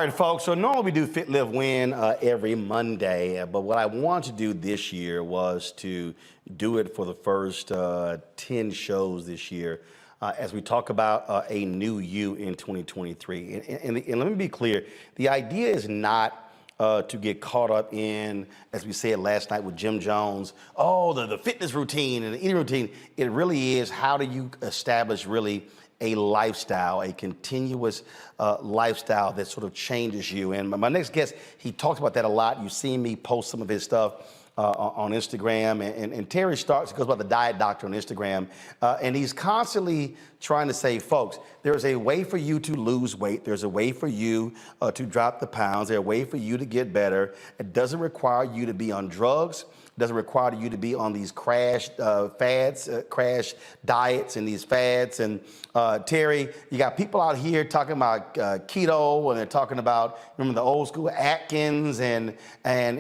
right, folks. So normally we do Fit, Live, Win every Monday, but what I wanted to do this year was to do it for the first 10 shows this year as we talk about a new you in 2023. And let me be clear, the idea is not to get caught up in, as we said last night with Jim Jones, the fitness routine and the eating routine. It really is, how do you establish really a lifestyle, a continuous lifestyle that sort of changes you. And my next guest, he talks about that a lot. You've seen me post some of his stuff on Instagram. And Terry Starks, he goes by the Diet Doctor on Instagram. And he's constantly trying to say, folks, there's a way for you to lose weight. There's a way for you to drop the pounds. There's a way for you to get better. It doesn't require you to be on drugs. Doesn't require you to be on these crash crash diets and these fads. And Terry, you got people out here talking about keto, and they're talking about, remember the old school Atkins, and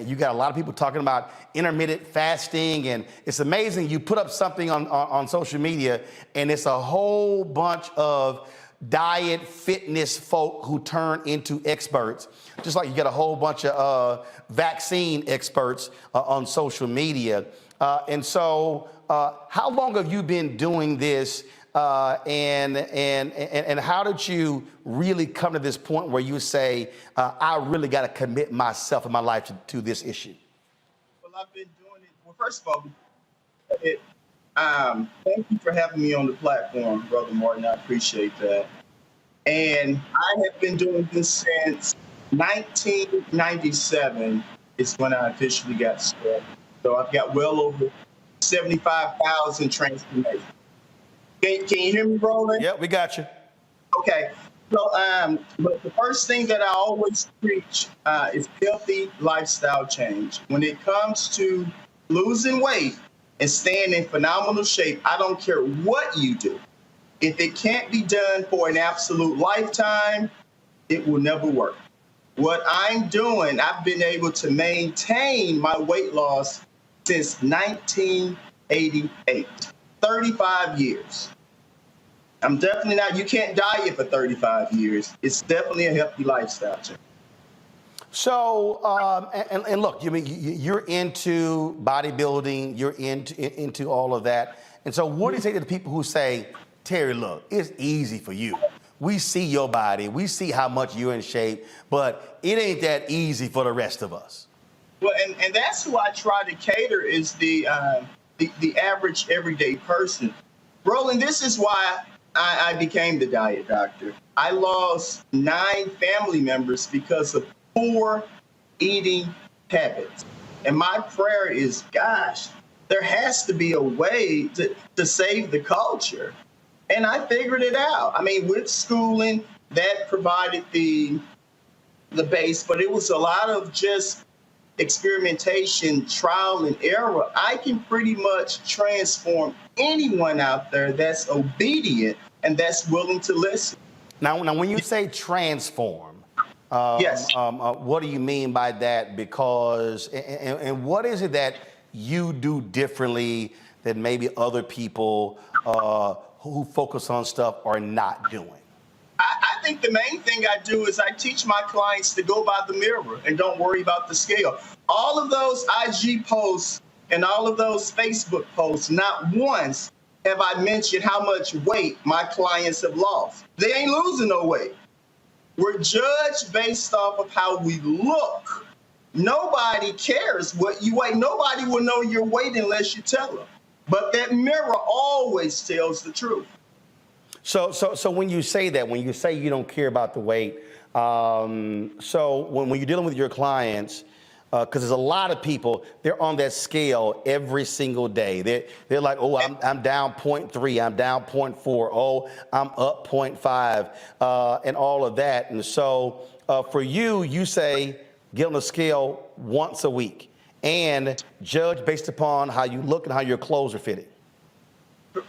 you got a lot of people talking about intermittent fasting. And it's amazing, you put up something on social media and it's a whole bunch of diet fitness folk who turn into experts, just like you get a whole bunch of vaccine experts on social media. And so how long have you been doing this, and how did you really come to this point where you say, I really got to commit myself and my life to this issue? Well, I've been doing it. Well, first of all, thank you for having me on the platform, Brother Martin. I appreciate that. And I have been doing this since 1997 is when I officially got started. So I've got well over 75,000 transformations. Can you hear me, Roland? Yeah, we got you. Okay. So, but the first thing that I always preach is healthy lifestyle change. When it comes to losing weight and staying in phenomenal shape, I don't care what you do. If it can't be done for an absolute lifetime, it will never work. What I'm doing, I've been able to maintain my weight loss since 1988, 35 years. I'm definitely not, you can't diet for 35 years. It's definitely a healthy lifestyle change. So, and look, you're into bodybuilding, you're into all of that. And so what do you say to the people who say, Terry, look, it's easy for you. We see your body, we see how much you're in shape, but it ain't that easy for the rest of us. Well, and that's who I try to cater, is the average everyday person. Roland, this is why I became the Diet Doctor. I lost 9 family members because of poor eating habits. And my prayer is, gosh, there has to be a way to save the culture. And I figured it out. I mean, with schooling, that provided the base, but it was a lot of just experimentation, trial and error. I can pretty much transform anyone out there that's obedient and that's willing to listen. Now when you say transform, yes. What do you mean by that? Because, and what is it that you do differently that maybe other people who focus on stuff are not doing? I think the main thing I do is I teach my clients to go by the mirror and don't worry about the scale. All of those IG posts and all of those Facebook posts, not once have I mentioned how much weight my clients have lost. They ain't losing no weight. We're judged based off of how we look. Nobody cares what you weigh. Nobody will know your weight unless you tell them. But that mirror always tells the truth. So when you say that, when you say you don't care about the weight, so when you're dealing with your clients, because there's a lot of people, they're on that scale every single day. They're like, oh, I'm down 0.3, I'm down 0.4, oh, I'm up 0.5, and all of that. And so for you, you say get on the scale once a week and judge based upon how you look and how your clothes are fitting.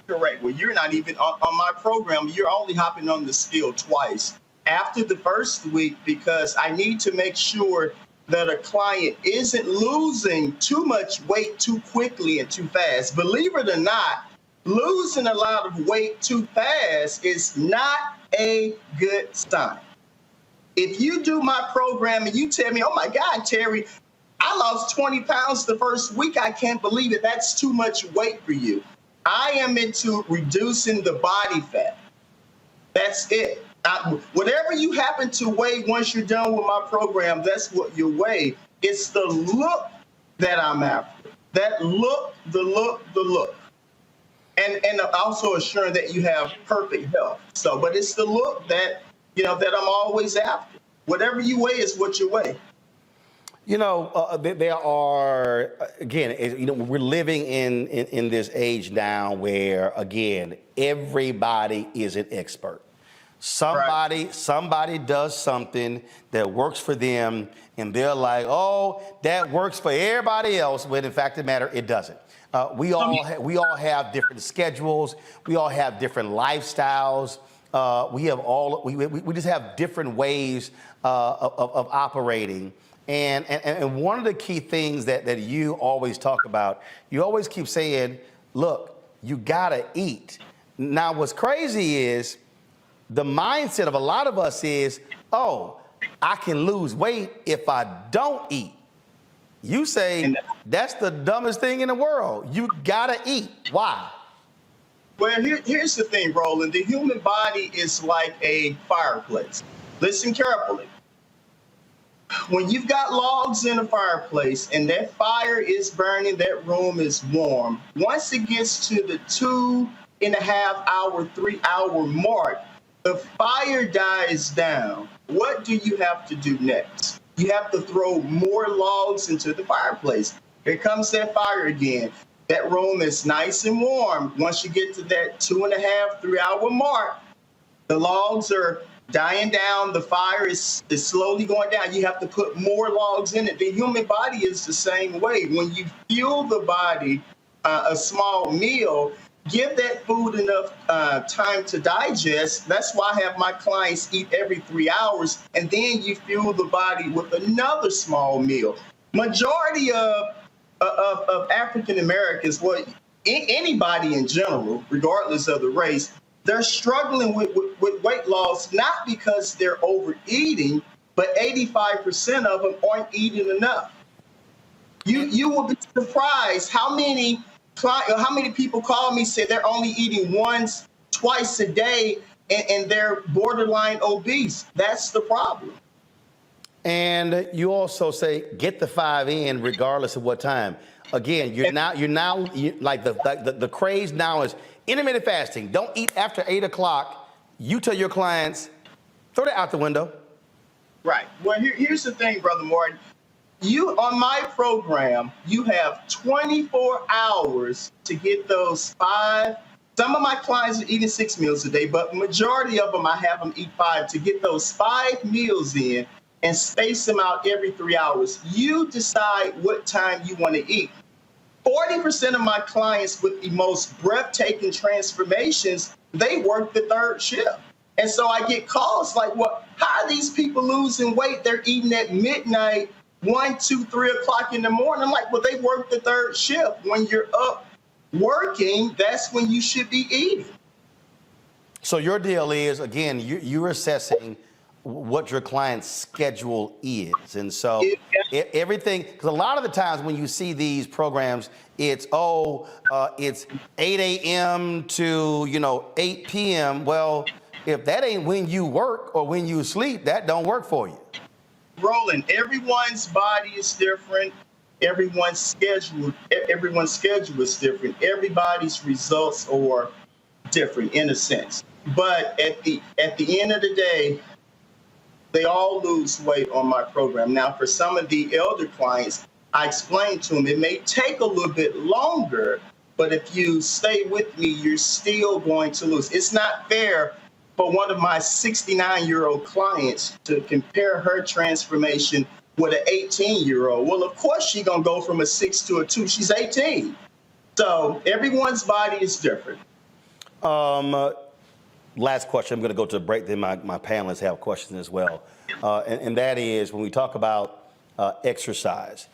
Correct. Well, you're not even on my program. You're only hopping on the scale twice after the first week, because I need to make sure that a client isn't losing too much weight too quickly and too fast. Believe it or not, losing a lot of weight too fast is not a good sign. If you do my program and you tell me, oh my God, Terry, I lost 20 pounds the first week, I can't believe it. That's too much weight for you. I am into reducing the body fat. That's it. Whatever you happen to weigh once you're done with my program, that's what you weigh. It's the look that I'm after. That look, the look, the look. And also assuring that you have perfect health. So, but it's the look that, that I'm always after. Whatever you weigh is what you weigh. There are, again, we're living in this age now where, again, everybody is an expert. Somebody does something that works for them, and they're like, oh, that works for everybody else, when in fact, the matter, it doesn't. We all have different schedules. We all have different lifestyles. We just have different ways of operating. And one of the key things that you always talk about, you always keep saying, look, you gotta eat. Now, what's crazy is the mindset of a lot of us is, oh, I can lose weight if I don't eat. You say that's the dumbest thing in the world. You gotta eat. Why? Well, here's the thing, Roland. The human body is like a fireplace. Listen carefully. When you've got logs in a fireplace and that fire is burning, that room is warm. Once it gets to the 2.5 hour, 3 hour mark, the fire dies down. What do you have to do next? You have to throw more logs into the fireplace. Here comes that fire again. That room is nice and warm. Once you get to that 2.5, 3 hour mark, the logs are dying down. The fire is slowly going down. You have to put more logs in it. The human body is the same way. When you fuel the body a small meal, give that food enough time to digest. That's why I have my clients eat every 3 hours, and then you fuel the body with another small meal. Majority of African Americans, anybody in general, regardless of the race, they're struggling with weight loss, not because they're overeating, but 85% of them aren't eating enough. You will be surprised how many people call me, say they're only eating once, twice a day, and they're borderline obese. That's the problem. And you also say get the 5 in regardless of what time. Again, the craze now is intermittent fasting. Don't eat after 8 o'clock. You tell your clients, throw that out the window. Right. Well, here's the thing, Brother Morton. You, on my program, you have 24 hours to get those 5. Some of my clients are eating 6 meals a day, but majority of them, I have them eat 5 to get those 5 meals in and space them out every 3 hours. You decide what time you want to eat. 40% of my clients with the most breathtaking transformations, they work the 3rd shift. And so I get calls like, well, how are these people losing weight? They're eating at midnight, 1, 2, 3 o'clock in the morning. I'm like, well, they work the 3rd shift. When you're up working, that's when you should be eating. So your deal is, again, you're assessing what your client's schedule is. And so everything, because a lot of the times when you see these programs, it's 8 a.m. to, 8 p.m. Well, if that ain't when you work or when you sleep, that don't work for you. Roland, everyone's body is different. Everyone's schedule is different. Everybody's results are different in a sense. But at the end of the day, they all lose weight on my program. Now, for some of the elder clients, I explained to them it may take a little bit longer, but if you stay with me, you're still going to lose. It's not fair for one of my 69-year-old clients to compare her transformation with an 18-year-old. Well, of course, she's going to go from a 6 to a 2. She's 18. So everyone's body is different. Last question. I'm going to go to a break. Then my panelists have questions as well. And that is when we talk about exercise.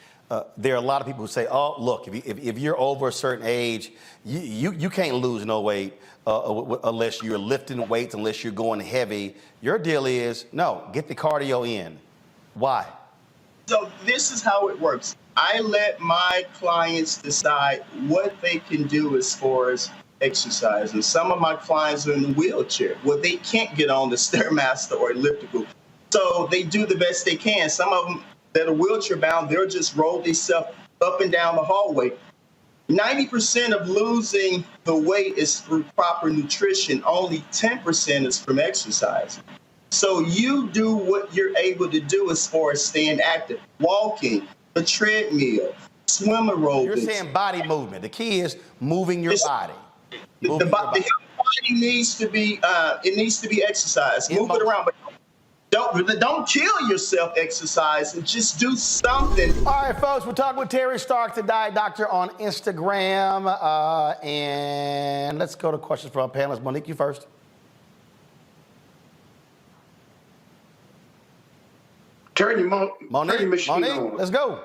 there are a lot of people who say, oh, look, if you're over a certain age, you can't lose no weight unless you're lifting weights, unless you're going heavy. Your deal is, no, get the cardio in. Why? So this is how it works. I let my clients decide what they can do as far as exercise. And some of my clients are in a wheelchair. Well, they can't get on the Stairmaster or elliptical. So they do the best they can. Some of them that are wheelchair bound, they'll just roll themselves up and down the hallway. 90% of losing the weight is through proper nutrition. Only 10% is from exercise. So you do what you're able to do as far as staying active, walking, a treadmill, swim aerobics. You're saying body movement. The key is moving your body. The body needs to be exercised. Move it around, but don't kill yourself exercising. Just do something. All right, folks, we're talking with Terry Stark, the Diet Doctor, on Instagram. And let's go to questions from our panelists. Monique, you first. Turn your machine Monique, on. let's go.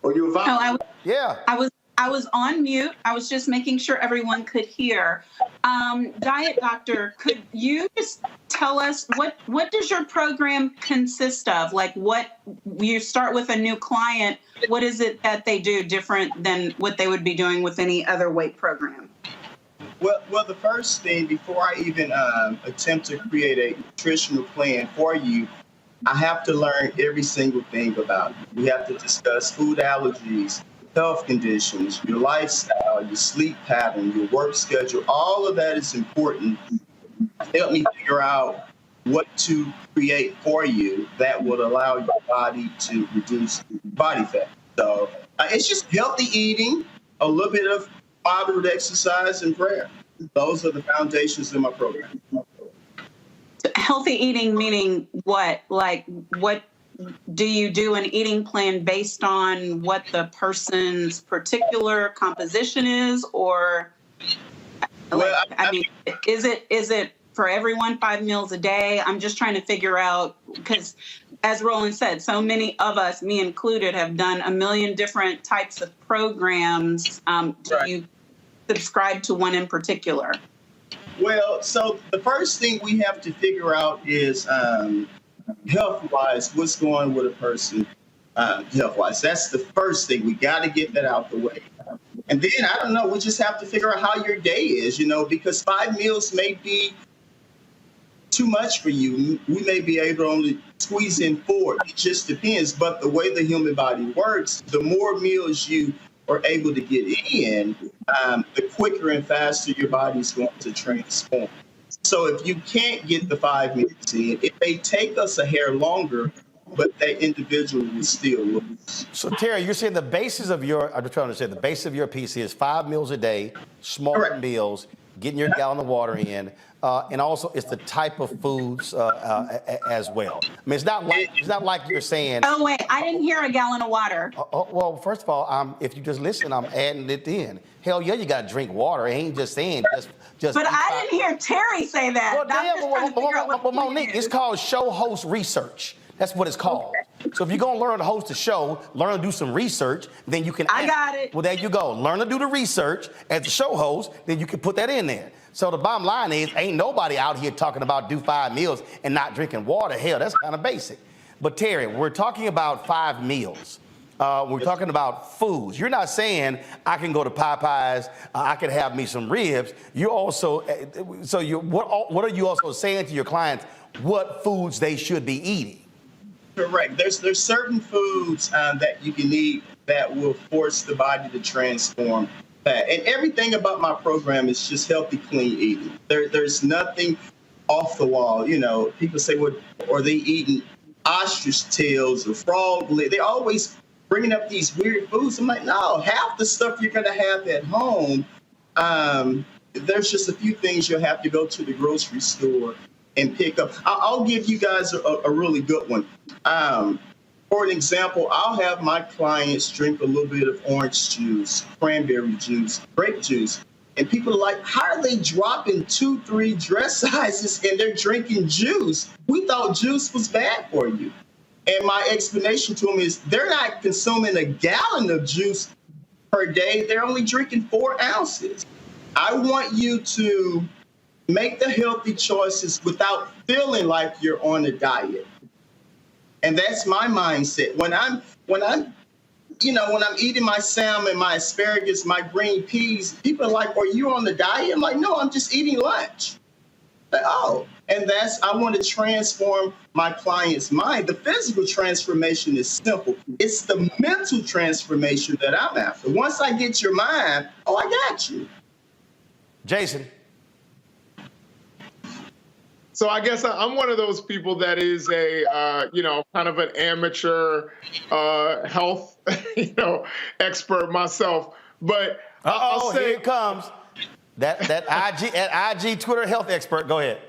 Or you about? Yeah. I was on mute. I was just making sure everyone could hear. Diet Doctor, could you just tell us what does your program consist of? Like, what you start with a new client, what is it that they do different than what they would be doing with any other weight program? Well, the first thing, before I even attempt to create a nutritional plan for you, I have to learn every single thing about you. We have to discuss food allergies, health conditions, your lifestyle, your sleep pattern, your work schedule. All of that is important. Help me figure out what to create for you that would allow your body to reduce body fat. So it's just healthy eating, a little bit of moderate exercise, and prayer. Those are the foundations of my program. Healthy eating meaning what? Like, what do you do an eating plan based on what the person's particular composition is, or is it for everyone 5 meals a day? I'm just trying to figure out, because as Roland said, so many of us, me included, have done a million different types of programs. Do you subscribe to one in particular? Well, so the first thing we have to figure out is health-wise, what's going with a person health-wise. That's the first thing. We got to get that out the way. And then, I don't know, we just have to figure out how your day is, because 5 meals may be too much for you. We may be able to only squeeze in 4. It just depends. But the way the human body works, the more meals you are able to get in, the quicker and faster your body's going to transform. So if you can't get the 5 minutes in, it may take us a hair longer, but that individual will still lose. So Terry, you're saying the basis of your, I'm just trying to understand, the basis of your PC is 5 meals a day, smaller meals, getting your gallon of water in, and also it's the type of foods as well. I mean, it's not like you're saying. Oh wait, I didn't hear a gallon of water. Well, first of all, if you just listen, I'm adding it in. Hell yeah, you got to drink water. I ain't just saying just. But I didn't hear Terry say that. Well, Monique, it's called show host research. That's what it's called. Okay. So if you're going to learn to host a show, learn to do some research, then you can. I got it. Well, there you go. Learn to do the research as the show host, then you can put that in there. So the bottom line is, ain't nobody out here talking about do 5 meals and not drinking water. Hell, that's kind of basic. But Terry, we're talking about 5 meals. We're talking about foods. You're not saying I can go to Popeyes, I can have me some ribs. You also, what are you also saying to your clients what foods they should be eating? Correct. There's certain foods that you can eat that will force the body to transform fat. And everything about my program is just healthy, clean eating. There's nothing off the wall. People say, well, are they eating ostrich tails or frog leg? They're always bringing up these weird foods. I'm like, no, half the stuff you're going to have at home, there's just a few things you'll have to go to the grocery store and pick up. I'll give you guys a really good one. For an example, I'll have my clients drink a little bit of orange juice, cranberry juice, grape juice. And people are like, how are they dropping 2-3 dress sizes and they're drinking juice? We thought juice was bad for you. And my explanation to them is they're not consuming a gallon of juice per day. They're only drinking 4 ounces. I want you to make the healthy choices without feeling like you're on a diet. And that's my mindset. When I'm eating my salmon, my asparagus, my green peas, people are like, are you on the diet? I'm like, no, I'm just eating lunch. Like, oh, and I want to transform my client's mind. The physical transformation is simple. It's the mental transformation that I'm after. Once I get your mind, oh, I got you. Jason. So I guess I'm one of those people that is a, kind of an amateur health, expert myself. But I'll say, here it comes. That IG Twitter health expert. Go ahead.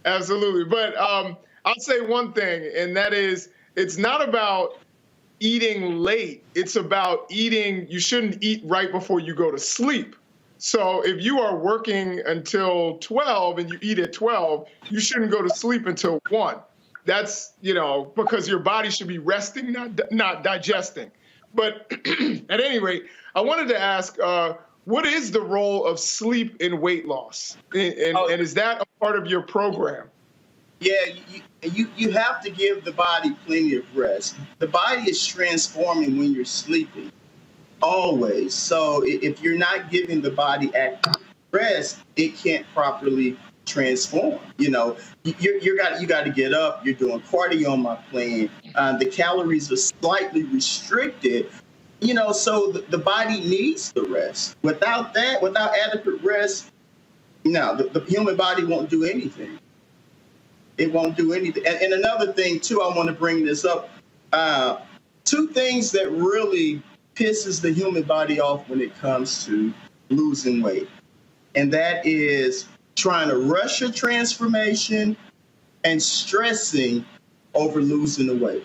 Absolutely. But I'll say one thing, and that is, it's not about eating late. It's about eating. You shouldn't eat right before you go to sleep. So if you are working until 12 and you eat at 12, you shouldn't go to sleep until 1. That's, because your body should be resting, not digesting. But at any rate, I wanted to ask, what is the role of sleep in weight loss? And is that a part of your program? Yeah, you have to give the body plenty of rest. The body is transforming when you're sleeping. Always. So if you're not giving the body active rest, it can't properly transform. You got to get up. You're doing cardio on my plan. The calories are slightly restricted. So the body needs the rest. Without adequate rest, no, the human body won't do anything. It won't do anything. And another thing too, I want to bring this up. 2 things that really pisses the human body off when it comes to losing weight. And that is trying to rush a transformation and stressing over losing the weight.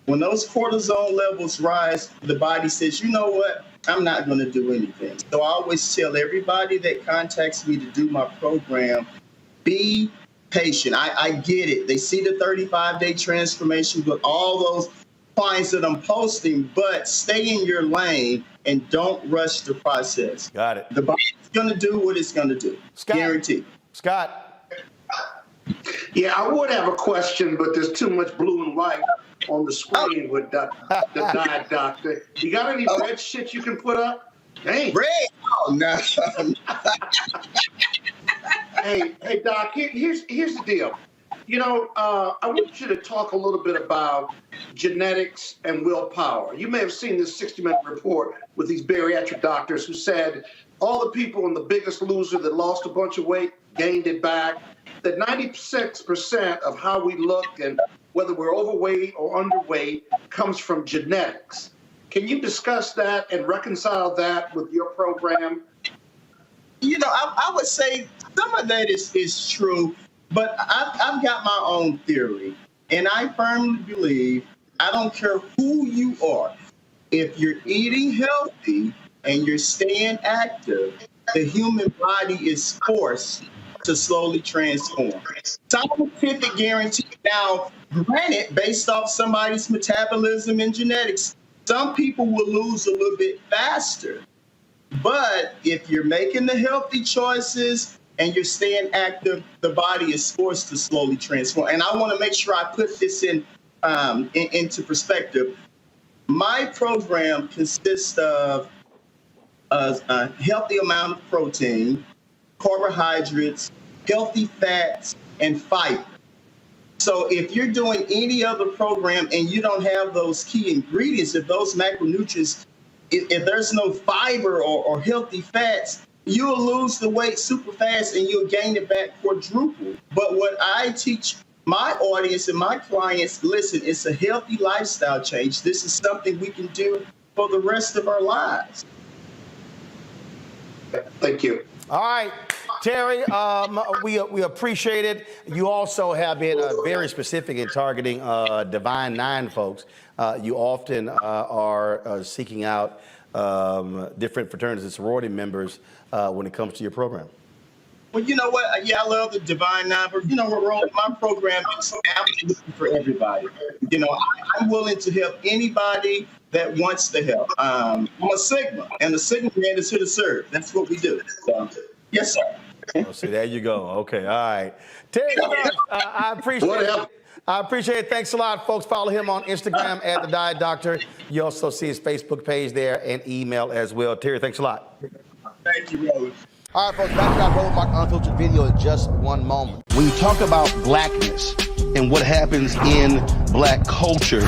When those cortisol levels rise, the body says, you know what? I'm not going to do anything. So I always tell everybody that contacts me to do my program, be patient. I get it. They see the 35-day transformation, but all those clients that I'm posting, but stay in your lane and don't rush the process. Got it. The body's going to do what it's going to do. Scott. Guaranteed. Scott. Yeah, I would have a question, but there's too much blue and white on the screen with the diet doctor. You got any red shit you can put up? Dang. Red? Oh, no. Hey, Doc, here's the deal. I want you to talk a little bit about genetics and willpower. You may have seen this 60-minute report with these bariatric doctors who said all the people in The Biggest Loser that lost a bunch of weight gained it back, that 96% of how we look and whether we're overweight or underweight comes from genetics. Can you discuss that and reconcile that with your program? I would say some of that is true. But I've got my own theory, and I firmly believe, I don't care who you are, if you're eating healthy and you're staying active, the human body is forced to slowly transform. Scientific guarantee. Now, granted, based off somebody's metabolism and genetics, some people will lose a little bit faster. But if you're making the healthy choices and you're staying active, the body is forced to slowly transform. And I want to make sure I put this into perspective. My program consists of a healthy amount of protein, carbohydrates, healthy fats, and fiber. So if you're doing any other program and you don't have those key ingredients, if those macronutrients, if there's no fiber or healthy fats, you'll lose the weight super fast and you'll gain it back quadruple. But what I teach my audience and my clients, listen, it's a healthy lifestyle change. This is something we can do for the rest of our lives. Thank you. All right, Terry, we appreciate it. You also have been very specific in targeting Divine Nine folks. You often are seeking out different fraternities and sorority members when it comes to your program. Well, you know what? Yeah, I love the Divine Nine, but you know what, Roland? My program is absolutely for everybody. You know, I'm willing to help anybody that wants to help. I'm a Sigma, and the Sigma man is here to serve. That's what we do. So, yes, sir. Oh, see, there you go. Okay, all right. Terry, I appreciate it. I appreciate it. Thanks a lot, folks. Follow him on Instagram at The Diet Doctor. You also see his Facebook page there and email as well. Terry, thanks a lot. Thank you, Roland. All right, folks, back to our Roland Martin Unfiltered video in just one moment. When you talk about blackness and what happens in black culture,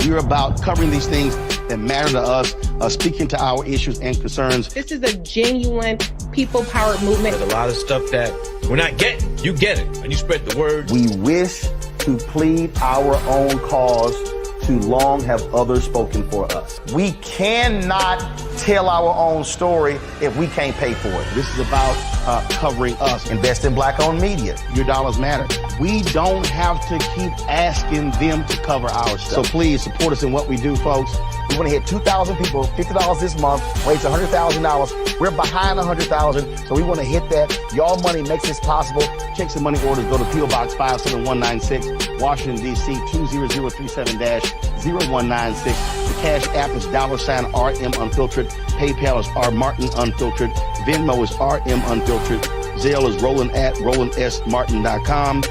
we're about covering these things that matter to us, speaking to our issues and concerns. This is a genuine people-powered movement. There's a lot of stuff that we're not getting. You get it, and you spread the word. We wish to plead our own cause. Too long have others spoken for us. We cannot tell our own story if we can't pay for it. This is about covering us. Invest in black-owned media. Your dollars matter. We don't have to keep asking them to cover our stuff. So please support us in what we do, folks. We want to hit 2,000 people, $50 this month, raise $100,000. We're behind 100,000, so we want to hit that. Y'all money makes this possible. Checks and money orders go to P.O. Box 57196, Washington, D.C. 20037-0196. The Cash App is $RM Unfiltered. PayPal is R Martin Unfiltered. Venmo is RM Unfiltered. Zelle is Roland at RolandSMartin.com.